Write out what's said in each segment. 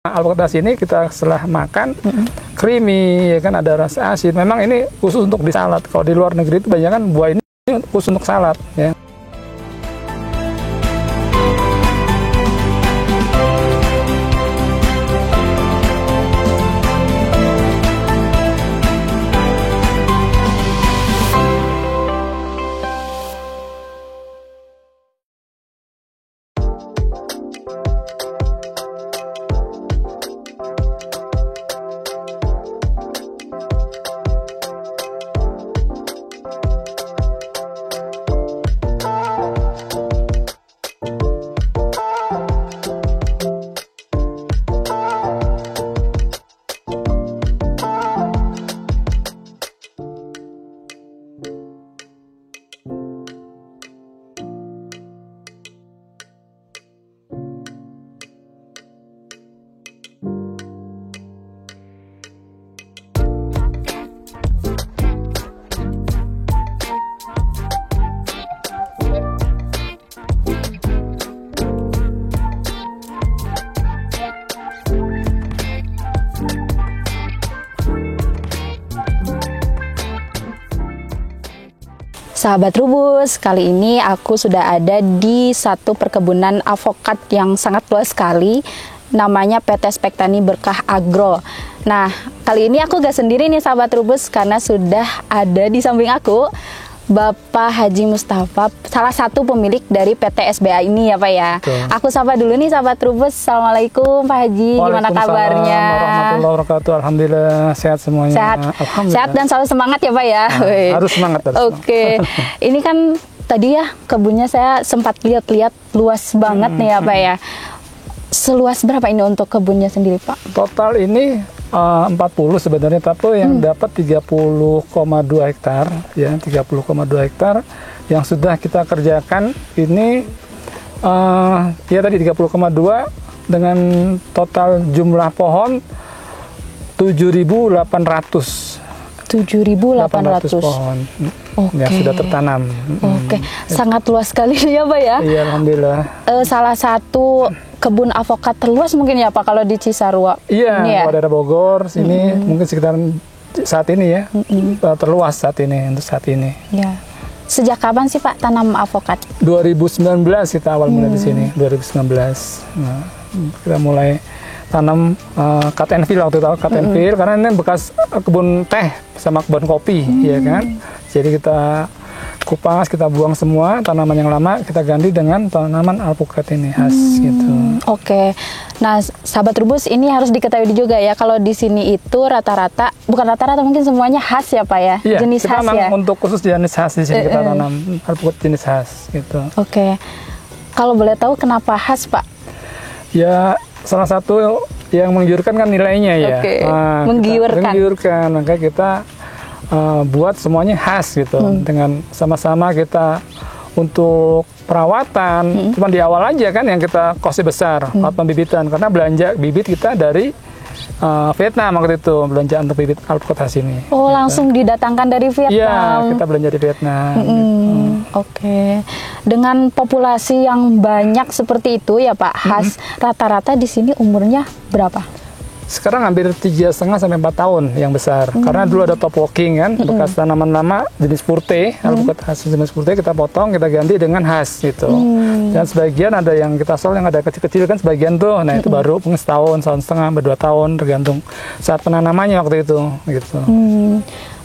Alpukat ini kita setelah makan creamy, ya kan, ada rasa asin. Memang ini khusus untuk di salad. Kalau di luar negeri itu banyak kan buah ini khusus untuk salad, ya. Sahabat Trubus, kali ini aku sudah ada di satu perkebunan avokat yang sangat luas sekali, namanya PT Spektani Berkah Agro. Nah, kali ini aku gak sendiri nih sahabat Trubus, karena sudah ada di samping aku Bapak Haji Mustafa, salah satu pemilik dari PT SBA ini ya Pak ya. Betul. Aku sapa dulu nih sahabat Trubus. Assalamualaikum Pak Haji, gimana kabarnya? Warahmatullahi wabarakatuh. Alhamdulillah sehat semuanya. Sehat, sehat dan selalu semangat ya Pak ya. Harus semangat. Oke, ini kan tadi ya kebunnya saya sempat lihat-lihat luas banget nih ya Pak ya. Seluas berapa ini untuk kebunnya sendiri Pak? Total ini 40 sebenarnya, tapi yang dapat 30,2 hektar, ya 30,2 hektar yang sudah kita kerjakan ini ya tadi 30,2 dengan total jumlah pohon 7.800 pohon. Yang sudah tertanam. Oke, sangat luas sekali ya Pak ya. Iya, alhamdulillah. Salah satu kebun avokat terluas mungkin ya Pak kalau di Cisarua. Iya, ya? kalau daerah Bogor sini mungkin sekitar saat ini ya terluas saat ini untuk saat ini. Ya. Sejak kapan sih Pak tanam avokat? 2019 kita awal mulai di sini, 2019. Nah, kita mulai tanam cut and fill waktu itu, cut and fill karena ini bekas kebun teh sama kebun kopi, ya kan. Jadi kita kupas, kita buang semua tanaman yang lama, kita ganti dengan tanaman alpukat ini khas gitu. Oke. Nah, sahabat Trubus, ini harus diketahui juga ya kalau di sini itu rata-rata, bukan rata-rata mungkin semuanya khas ya Pak ya, iya, jenis khas ya. Untuk khusus jenis khas di sini kita tanam alpukat jenis khas gitu. Oke. Kalau boleh tahu kenapa khas Pak? Ya salah satu yang menggiurkan kan nilainya ya. Nah, menggiurkan. Makanya kita buat semuanya khas gitu, dengan sama-sama kita untuk perawatan. Cuma di awal aja kan yang kita costnya besar, pembibitan, karena belanja bibit kita dari Vietnam waktu itu, belanja untuk bibit alpukat khas ini. Oh, gitu. Langsung didatangkan dari Vietnam? Iya, kita belanja di Vietnam. Oke. Dengan populasi yang banyak seperti itu ya Pak, khas rata-rata di sini umurnya berapa? Sekarang hampir 3,5 sampai 4 tahun yang besar. Karena dulu ada top walking kan, bekas tanaman lama jenis purte, alpukat khas jenis purte kita potong, kita ganti dengan khas gitu. Dan sebagian ada yang kita sol yang ada kecil-kecil kan sebagian tuh. Nah, itu baru mungkin setahun setengah, 2 tahun tergantung saat penanamannya waktu itu gitu.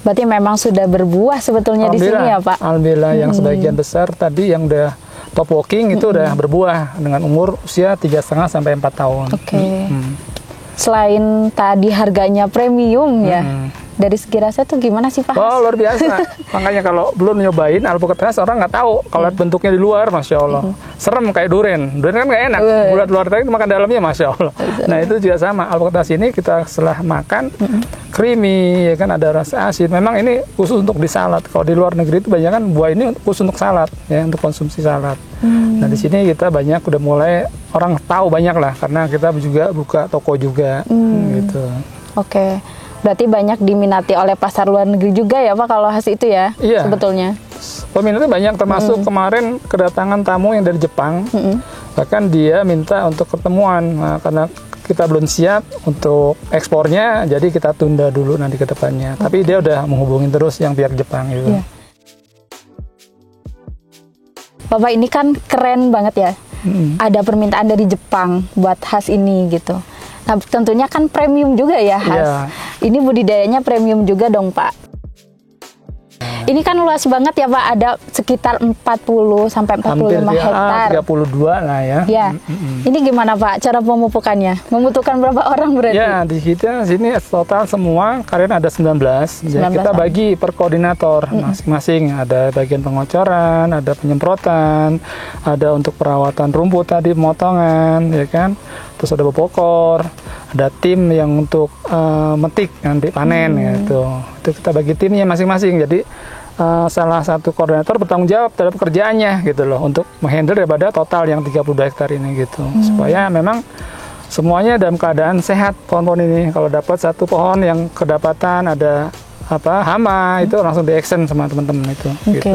Berarti memang sudah berbuah sebetulnya di sini ya Pak? Alhamdulillah, yang sebagian besar tadi yang udah top walking itu udah berbuah dengan umur usia 3,5 sampai 4 tahun. Oke. Selain tadi harganya premium ya, dari segi rasa tuh gimana sih Pak? Oh, luar biasa. Makanya kalau belum nyobain alpukat khas orang nggak tahu. Kalau lihat bentuknya di luar, Masya Allah. Serem kayak durian. Durian kan nggak enak. Bulat luar tadi makan dalamnya, Masya Allah. Nah, itu juga sama. Alpukat khas ini kita setelah makan creamy, ya kan, ada rasa asin. Memang ini khusus untuk di salad. Kalau di luar negeri itu banyak kan buah ini khusus untuk salad, ya, untuk konsumsi salad. Nah, di sini kita banyak udah mulai orang tahu banyak lah, karena kita juga buka toko juga, gitu. Oke. Berarti banyak diminati oleh pasar luar negeri juga ya Pak kalau khas itu ya? Iya. Sebetulnya. Peminatnya banyak, termasuk kemarin kedatangan tamu yang dari Jepang. Bahkan dia minta untuk ketemuan, nah, karena kita belum siap untuk ekspornya, jadi kita tunda dulu nanti ke depannya. Tapi dia udah menghubungin terus yang pihak Jepang gitu. Iya. Bapak ini kan keren banget ya. Ada permintaan dari Jepang buat khas ini gitu. Nah, tentunya kan premium juga ya khas. Iya. Ini budidayanya premium juga dong, Pak. Ini kan luas banget ya Pak, ada sekitar 40 sampai 45 hektar. 32 lah ya. Ya. Ini gimana Pak cara pemupukannya? Membutuhkan berapa orang berarti? Ya, di kita sini total semua karyawan ada 19. Jadi kita bagi per koordinator masing-masing. Ada bagian pengocoran, ada penyemprotan, ada untuk perawatan rumput tadi, pemotongan, ya kan. Terus ada pokor, ada tim yang untuk metik nanti panen gitu. Itu kita bagi timnya masing-masing. Jadi salah satu koordinator bertanggung jawab terhadap pekerjaannya gitu loh, untuk menghandle daripada total yang 32 hektar ini gitu. Supaya memang semuanya dalam keadaan sehat pohon-pohon ini. Kalau dapat satu pohon yang kedapatan ada hama itu langsung di-action sama teman-teman itu. Gitu.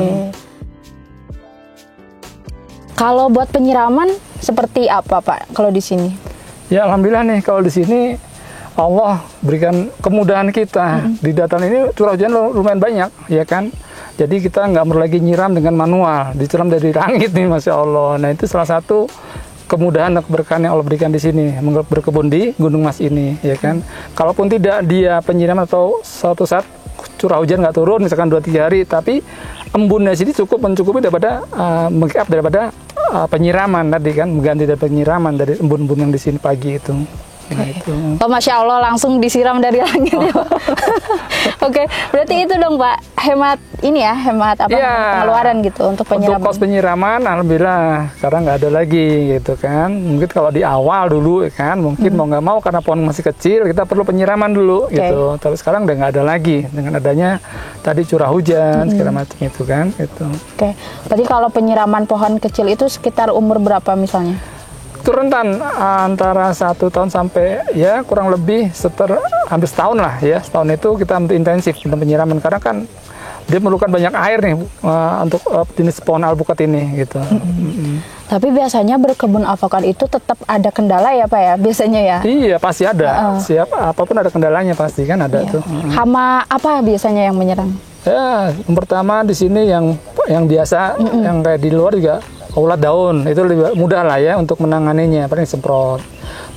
Kalau buat penyiraman seperti apa Pak kalau di sini? Ya alhamdulillah nih kalau di sini Allah berikan kemudahan kita. Di dataran ini curah hujan lumayan banyak, ya kan. Jadi kita nggak perlu lagi nyiram dengan manual, disiram dari langit nih, Masya Allah. Nah itu salah satu kemudahan dan keberkahan yang Allah berikan di sini, berkebun di Gunung Mas ini, ya kan. Kalaupun tidak dia penyiram atau suatu saat curah hujan nggak turun, misalkan 2-3 hari, tapi embunnya sini cukup mencukupi daripada meng-up daripada penyiraman tadi kan, mengganti dari penyiraman dari embun-embun yang di sini pagi itu. Nah, itu. Oh, Masya Allah langsung disiram dari langit ya Pak. Oke, berarti itu dong Pak, hemat ini ya, hemat pengeluaran gitu untuk penyiraman. Untuk kos penyiraman, alhamdulillah sekarang nggak ada lagi gitu kan. Mungkin kalau di awal dulu kan, mungkin mau nggak mau karena pohon masih kecil, kita perlu penyiraman dulu gitu. Tapi sekarang udah nggak ada lagi dengan adanya tadi curah hujan segala macam itu kan. Gitu. Oke, berarti kalau penyiraman pohon kecil itu sekitar umur berapa misalnya? Itu rentan antara 1 tahun sampai ya kurang lebih hampir setahun lah ya. Setahun itu kita intensif untuk penyiraman karena kan dia memerlukan banyak air nih untuk jenis pohon alpukat ini gitu. Tapi biasanya berkebun avokat itu tetap ada kendala ya Pak ya biasanya ya? Iya pasti ada. Siap apapun ada kendalanya pasti kan ada tuh. Hama apa biasanya yang menyerang? Ya yang pertama di sini yang biasa yang kayak di luar juga ulat daun, itu lebih mudah lah ya untuk menanganinya, paling semprot.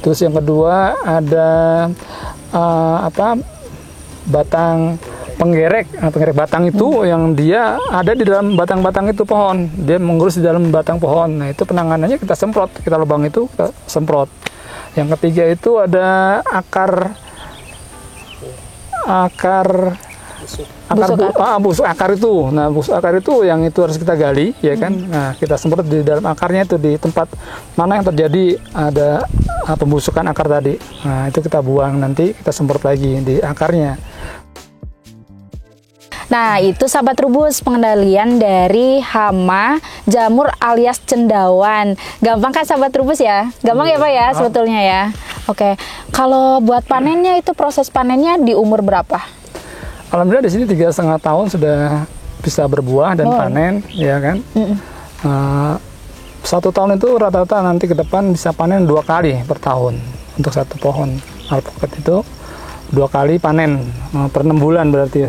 Terus yang kedua ada batang penggerek batang itu yang dia ada di dalam batang-batang itu pohon, dia mengurus di dalam batang pohon. Nah itu penanganannya kita semprot, kita lubang itu kita semprot. Yang ketiga itu ada akar busuk akar itu. Nah, busuk akar itu yang itu harus kita gali, ya kan. Nah, kita semprot di dalam akarnya itu di tempat mana yang terjadi ada pembusukan akar tadi. Nah, itu kita buang nanti kita semprot lagi di akarnya. Nah, itu sahabat Trubus pengendalian dari hama jamur alias cendawan. Gampang kan sahabat Trubus ya? Gampang ya Pak ya sebetulnya ya. Oke. Kalau buat panennya itu proses panennya di umur berapa? Alhamdulillah di sini 3,5 tahun sudah bisa berbuah dan panen, ya kan. 1 tahun itu rata-rata nanti ke depan bisa panen 2 kali per tahun untuk satu pohon alpukat itu 2 kali panen per 6 bulan berarti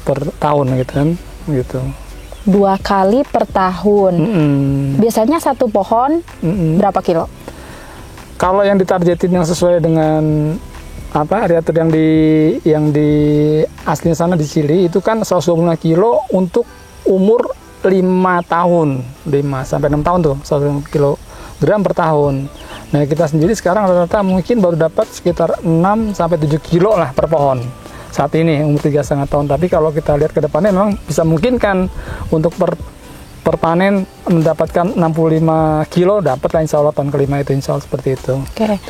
per tahun gitu kan, gitu. 2 kali per tahun. Biasanya satu pohon berapa kilo? Kalau yang ditargetin yang sesuai dengan ariatur yang di asli sana di Chili itu kan 125 kilo untuk umur 5 tahun, 5 sampai 6 tahun tuh 125 kilogram per tahun. Nah kita sendiri sekarang rata-rata mungkin baru dapat sekitar 6 sampai 7 kilo lah per pohon saat ini umur 3,5 tahun. Tapi kalau kita lihat ke depannya memang bisa memungkinkan untuk per panen mendapatkan 65 kilo, dapat lah insya Allah tahun kelima itu insya Allah seperti itu.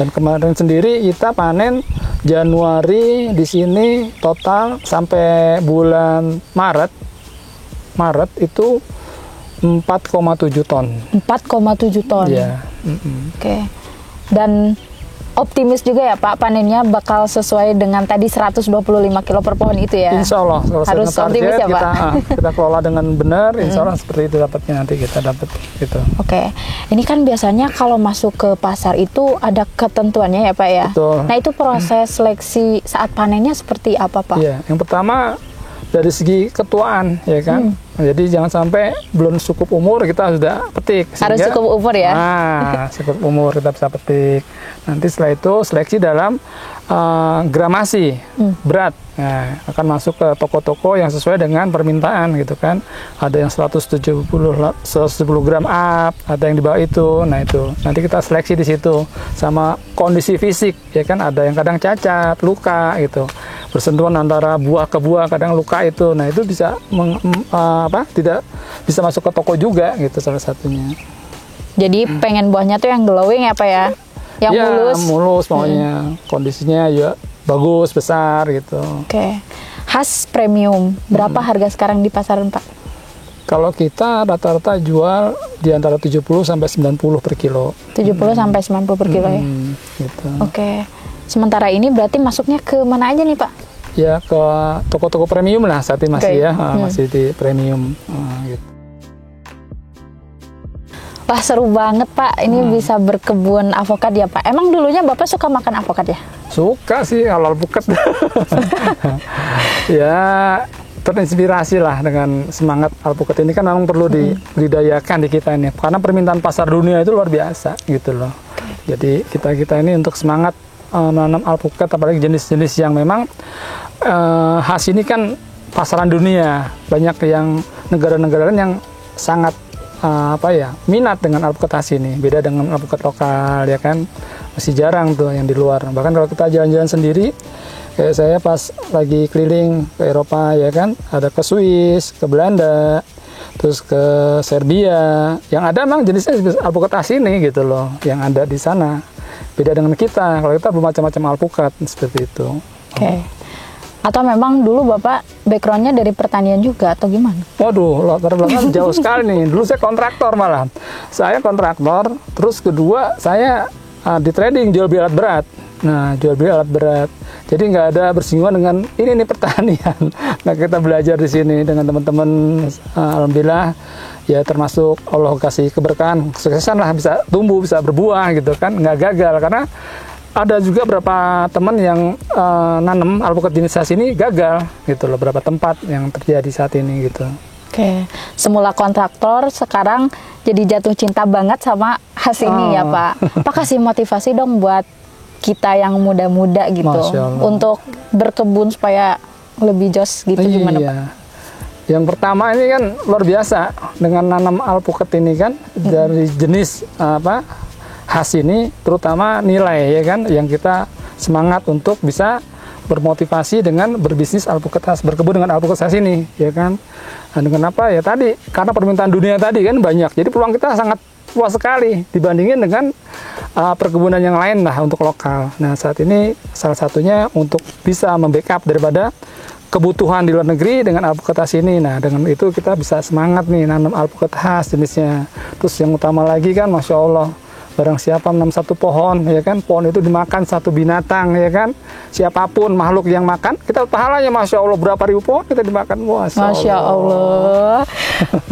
Dan kemarin sendiri kita panen Januari di sini total sampai bulan Maret itu 4,7 ton. 4,7 ton. Iya. Oke. Dan optimis juga ya Pak, panennya bakal sesuai dengan tadi 125 kilo per pohon itu ya? Insya Allah, kalau harus optimis ya Pak? Kita kelola dengan benar, insya Allah seperti itu dapatnya nanti kita dapat gitu. Oke, ini kan biasanya kalau masuk ke pasar itu ada ketentuannya ya Pak ya? Betul. Nah itu proses seleksi saat panennya seperti apa Pak? Iya, yang pertama dari segi ketuaan ya kan. Jadi jangan sampai belum cukup umur kita sudah petik. Harus cukup umur ya? Nah, cukup umur kita bisa petik. Nanti setelah itu seleksi dalam gramasi berat. Nah, akan masuk ke toko-toko yang sesuai dengan permintaan gitu kan. Ada yang 170 gram up, ada yang di bawah itu. Nah itu nanti kita seleksi di situ sama kondisi fisik ya kan. Ada yang kadang cacat, luka gitu. Bersentuhan antara buah ke buah, kadang luka itu. Nah itu bisa tidak bisa masuk ke toko juga gitu salah satunya. Jadi pengen buahnya tuh yang glowing ya Pak ya? Yang ya, mulus. Mulus pokoknya. Kondisinya ya bagus, besar gitu. Oke. Khas premium. Berapa harga sekarang di pasaran Pak? Kalau kita rata-rata jual di antara 70 sampai 90 per kilo. 70 sampai 90 per kilo ya? Gitu. Oke. Sementara ini berarti masuknya ke mana aja nih Pak? Ya ke toko-toko premium lah saat ini masih ya, masih di premium gitu. Wah seru banget Pak, ini bisa berkebun avokat ya Pak. Emang dulunya Bapak suka makan avokat ya? Suka sih kalau alpukat. Ya terinspirasi lah dengan semangat alpukat ini kan memang perlu dibudidayakan di kita ini. Karena permintaan pasar dunia itu luar biasa gitu loh. Jadi kita ini untuk semangat menanam alpukat, apalagi jenis-jenis yang memang khas ini kan pasaran dunia. Banyak yang negara-negara yang sangat minat dengan alpukat khas ini. Beda dengan alpukat lokal ya kan, masih jarang tuh yang di luar. Bahkan kalau kita jalan-jalan sendiri, kayak saya pas lagi keliling ke Eropa ya kan, ada ke Swiss, ke Belanda, terus ke Serbia, yang ada memang jenisnya alpukat khas ini gitu loh, yang ada di sana. Beda dengan kita, kalau kita bermacam-macam alpukat seperti itu. Oke. Atau memang dulu Bapak backgroundnya dari pertanian juga atau gimana? Waduh, latar belakang jauh sekali nih. Dulu saya kontraktor malah. Saya kontraktor, terus kedua saya di trading jual beli alat berat. Nah, jual beli alat berat. Jadi nggak ada bersinggungan dengan ini nih pertanian. Nah, kita belajar di sini dengan teman-teman. Alhamdulillah, ya termasuk Allah kasih keberkahan, kesuksesan lah, bisa tumbuh, bisa berbuah gitu kan, nggak gagal. Karena ada juga beberapa teman yang nanam alpukat jenis khas ini gagal gitu loh, beberapa tempat yang terjadi saat ini gitu. Oke, semula kontraktor sekarang jadi jatuh cinta banget sama khas ini ya Pak. Pak kasih motivasi dong buat kita yang muda-muda gitu untuk berkebun supaya lebih jos gitu. Gimana Pak? Yang pertama ini kan luar biasa dengan nanam alpukat ini kan, dari jenis khas ini, terutama nilai ya kan, yang kita semangat untuk bisa bermotivasi dengan berbisnis alpukat khas, berkebun dengan alpukat khas ini ya kan. Nah, dengan apa ya tadi, karena permintaan dunia tadi kan banyak, jadi peluang kita sangat luas sekali dibandingin dengan perkebunan yang lain lah untuk lokal. Nah saat ini salah satunya untuk bisa membackup daripada kebutuhan di luar negeri dengan alpukat khas ini. Nah dengan itu kita bisa semangat nih nanam alpukat khas jenisnya. Terus yang utama lagi kan, Masya Allah, barang siapa menanam satu pohon ya kan, pohon itu dimakan satu binatang ya kan, siapapun makhluk yang makan, kita pahalanya Masya Allah berapa ribu pohon kita dimakan. Masya Allah.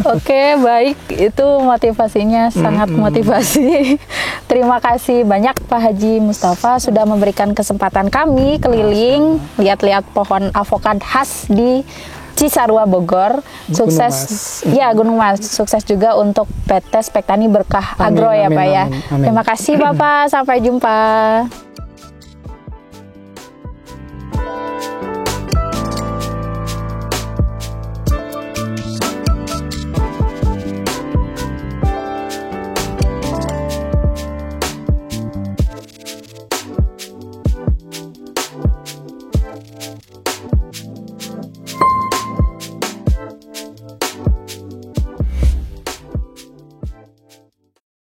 Oke, baik, itu motivasinya sangat motivasi. Terima kasih banyak Pak Haji Mustafa sudah memberikan kesempatan kami keliling lihat-lihat pohon avokat khas di Cisarua Bogor. Sukses ya Gunung Mas, sukses juga untuk PT Spektani Berkah Agro ya Pak ya. Terima kasih Bapak, sampai jumpa.